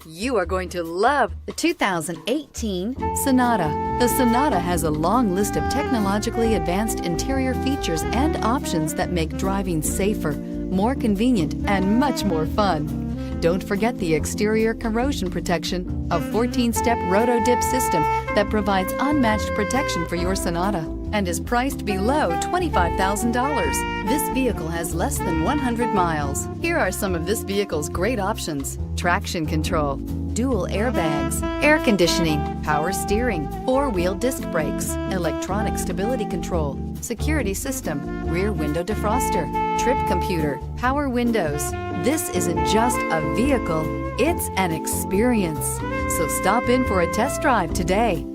You are going to love the 2018 Sonata. The Sonata has a long list of technologically advanced interior features and options that make driving safer, more convenient, and much more fun. Don't forget the exterior corrosion protection, a 14-step roto-dip system that provides unmatched protection for your Sonata and is priced below $25,000. This vehicle has less than 100 miles. Here are some of this vehicle's great options: traction control, dual airbags, air conditioning, power steering, four-wheel disc brakes, electronic stability control, security system, rear window defroster, trip computer, power windows. This isn't just a vehicle, it's an experience. So stop in for a test drive today.